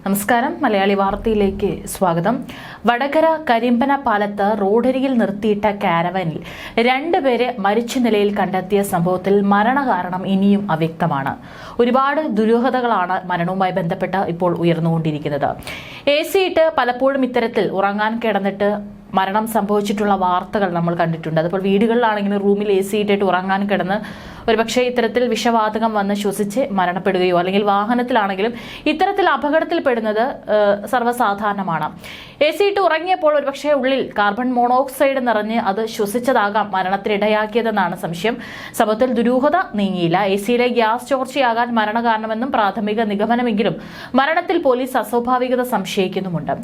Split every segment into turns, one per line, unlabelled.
നമസ്കാരം. മലയാളി വാർത്തയിലേക്ക് സ്വാഗതം. വടകര കരിമ്പന പാലത്ത് റോഡരികിൽ നിർത്തിയിട്ട കാരവാനിൽ രണ്ടുപേരെ മരിച്ച നിലയിൽ കണ്ടെത്തിയ സംഭവത്തിൽ മരണകാരണം ഇനിയും അവ്യക്തമാണ്. ഒരുപാട് ദുരൂഹതകളാണ് മരണവുമായി ബന്ധപ്പെട്ട് ഇപ്പോൾ ഉയർന്നുകൊണ്ടിരിക്കുന്നത്. AC ഇട്ട് പലപ്പോഴും ഇത്തരത്തിൽ ഉറങ്ങാൻ കിടന്നിട്ട് മരണം സംഭവിച്ചിട്ടുള്ള വാർത്തകൾ നമ്മൾ കണ്ടിട്ടുണ്ട്. അതിപ്പോൾ വീടുകളിലാണെങ്കിലും റൂമിൽ AC ഇട്ടിട്ട് ഉറങ്ങാൻ കിടന്ന് ഒരുപക്ഷെ ഇത്തരത്തിൽ വിഷവാതകം വന്ന് ശ്വസിച്ച് മരണപ്പെടുകയോ അല്ലെങ്കിൽ വാഹനത്തിലാണെങ്കിലും ഇത്തരത്തിൽ അപകടത്തിൽപ്പെടുന്നത് സർവ്വസാധാരണമാണ്. AC ഇട്ട് ഉറങ്ങിയപ്പോൾ ഒരുപക്ഷെ ഉള്ളിൽ കാർബൺ മോണോക്സൈഡ് നിറഞ്ഞ് അത് ശ്വസിച്ചതാകാം മരണത്തിനിടയാക്കിയതെന്നാണ് സംശയം. സംഭവത്തിൽ ദുരൂഹത നീങ്ങിയില്ല. AC-യിലെ ഗ്യാസ് ചോർച്ചയാകാൻ മരണകാരണമെന്നും പ്രാഥമിക നിഗമനമെങ്കിലും മരണത്തിൽ പോലീസ് അസ്വാഭാവികത സംശയിക്കുന്നുമുണ്ട്.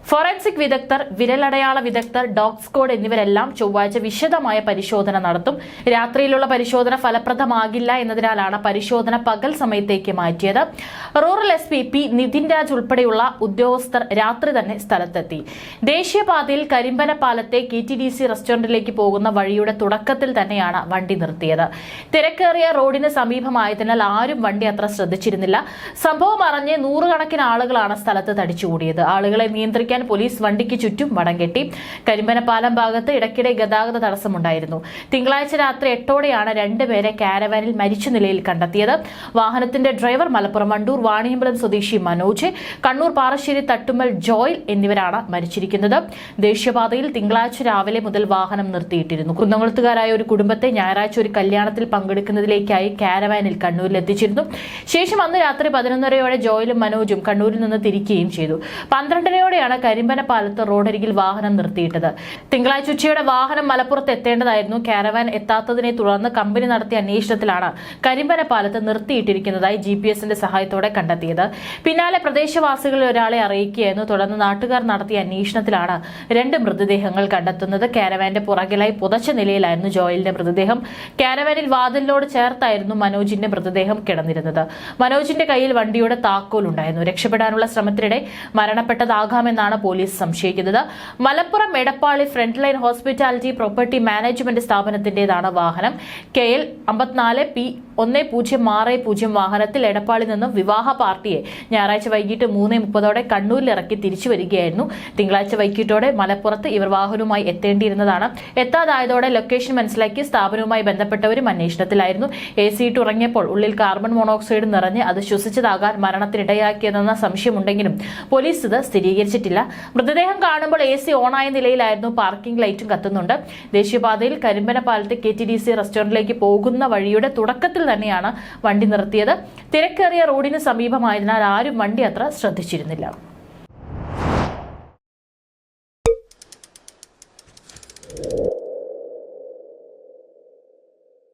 ഫോറൻസിക് വിദഗ്ധർ, വിരലടയാള വിദഗ്ധർ, ഡോഗ് സ്ക്വാഡ് എന്നിവരെല്ലാം ചൊവ്വാഴ്ച വിശദമായ പരിശോധന നടത്തും. രാത്രിയിലുള്ള പരിശോധന ഫലപ്രദമാകില്ല എന്നതിനാലാണ് പരിശോധന പകൽ സമയത്തേക്ക് മാറ്റിയത്. Rural SP P Nitin Raj ഉൾപ്പെടെയുള്ള ഉദ്യോഗസ്ഥർ രാത്രി തന്നെ സ്ഥലത്തെത്തി. ദേശീയപാതയിൽ കരിമ്പന പാലത്തെ KTDC റെസ്റ്റോറന്റിലേക്ക് പോകുന്ന വഴിയുടെ തുടക്കത്തിൽ തന്നെയാണ് വണ്ടി നിർത്തിയത്. തിരക്കേറിയ റോഡിന് സമീപമായതിനാൽ ആരും വണ്ടി അത്ര ശ്രദ്ധിച്ചിരുന്നില്ല. സംഭവം അറിഞ്ഞ് നൂറുകണക്കിന് ആളുകളാണ് സ്ഥലത്ത് തടിച്ചുകൂടിയത്. ആളുകളെ നിയന്ത്രിക്കാൻ പോലീസ് വണ്ടിക്ക് ചുറ്റും വടം കെട്ടി. കരിമ്പനപ്പാലം ഭാഗത്ത് ഇടയ്ക്കിടെ ഗതാഗത തടസ്സമുണ്ടായിരുന്നു. തിങ്കളാഴ്ച രാത്രി 8ഓടെയാണ് രണ്ടുപേരെ കാരവാനിൽ മരിച്ച നിലയിൽ കണ്ടെത്തിയത്. വാഹനത്തിന്റെ ഡ്രൈവർ മലപ്പുറം വണ്ടൂർ വാണിയമ്പലം സ്വദേശി മനോജ്, കണ്ണൂർ പാറശ്ശേരി തട്ടുമ്മൽ ജോയൽ എന്നിവരാണ് മരിച്ചിരിക്കുന്നത്. ദേശീയപാതയിൽ തിങ്കളാഴ്ച രാവിലെ മുതൽ വാഹനം നിർത്തിയിട്ടിരുന്നു. കുന്നംകുളത്തുകാരായ ഒരു കുടുംബത്തെ ഞായറാഴ്ച ഒരു കല്യാണത്തിൽ പങ്കെടുക്കുന്നതിലേക്കായി കാരവാനിൽ കണ്ണൂരിൽ എത്തിച്ചിരുന്നു. ശേഷം അന്ന് രാത്രി 11:30ഓടെ ജോയലും മനോജും കണ്ണൂരിൽ നിന്ന് തിരിക്കുകയും ചെയ്തു. 12:30ഓടെയാണ് കരിമ്പന പാലത്ത് റോഡരികിൽ വാഹനം നിർത്തിയിട്ടത്. തിങ്കളാഴ്ച ഉച്ചയോടെ വാഹനം മലപ്പുറത്ത് എത്തേണ്ടതായിരുന്നു. കാരവാൻ എത്താത്തതിനെ തുടർന്ന് കമ്പനി നടത്തിയ അന്വേഷണത്തിലാണ് കരിമ്പന പാലത്ത് നിർത്തിയിട്ടിരിക്കുന്നതായി GPS-ന്റെ സഹായത്തോടെ കണ്ടെത്തിയത്. പിന്നാലെ പ്രദേശവാസികളിൽ ഒരാളെ അറിയിക്കുകയായിരുന്നു. തുടർന്ന് നാട്ടുകാർ നടത്തിയ അന്വേഷണത്തിലാണ് രണ്ട് മൃതദേഹങ്ങൾ കണ്ടെത്തുന്നത്. കാരവാന്റെ പുറകിലായി പുതച്ച നിലയിലായിരുന്നു ജോയലിന്റെ മൃതദേഹം. കാരവാനിൽ വാതിലിനോട് ചേർത്തായിരുന്നു മനോജിന്റെ മൃതദേഹം കിടന്നിരുന്നത്. മനോജിന്റെ കയ്യിൽ വണ്ടിയുടെ താക്കോൽ ഉണ്ടായിരുന്നു. രക്ഷപ്പെടാനുള്ള ശ്രമത്തിനിടെ മരണപ്പെട്ടതാകാമെന്നാണ് പോലീസ് സംശയിക്കുന്നത്. മലപ്പുറം എടപ്പാളി front line hospitality property management സ്ഥാപനത്തിന്റേതാണ് വാഹനം. KL 54 P1060 വാഹനത്തിൽ എടപ്പാളിൽ നിന്നും വിവാഹ പാർട്ടിയെ ഞായറാഴ്ച വൈകിട്ട് 3:30ഓടെ കണ്ണൂരിൽ ഇറക്കി തിരിച്ചു വരികയായിരുന്നു. തിങ്കളാഴ്ച വൈകിട്ടോടെ മലപ്പുറത്ത് ഇവർ വാഹനവുമായി എത്തേണ്ടിയിരുന്നതാണ്. എത്താതായതോടെ ലൊക്കേഷൻ മനസ്സിലാക്കി സ്ഥാപനവുമായി ബന്ധപ്പെട്ടവരും അന്വേഷണത്തിലായിരുന്നു. AC ഇട്ട് ഉറങ്ങിയപ്പോൾ ഉള്ളിൽ കാർബൺ മോണോക്സൈഡ് നിറഞ്ഞ് അത് ശ്വസിച്ചതാകാൻ മരണത്തിനിടയാക്കിയതെന്ന സംശയമുണ്ടെങ്കിലും പോലീസ് ഇത് സ്ഥിരീകരിച്ചിട്ടില്ല. മൃതദേഹം കാണുമ്പോൾ AC ഓണായ നിലയിലായിരുന്നു. പാർക്കിംഗ് ലൈറ്റും കത്തുന്നുണ്ട്. ദേശീയപാതയിൽ കരിമ്പന പാലത്ത് KTDC റെസ്റ്റോറന്റിലേക്ക് പോകുന്ന വഴിയുടെ തുടക്കത്തിൽ തന്നെയാണ് വണ്ടി നിർത്തിയത്. തിരക്കേറിയ റോഡിന് സമീപമായതിനാൽ ആരും വണ്ടി അത്ര ശ്രദ്ധിച്ചിരുന്നില്ല.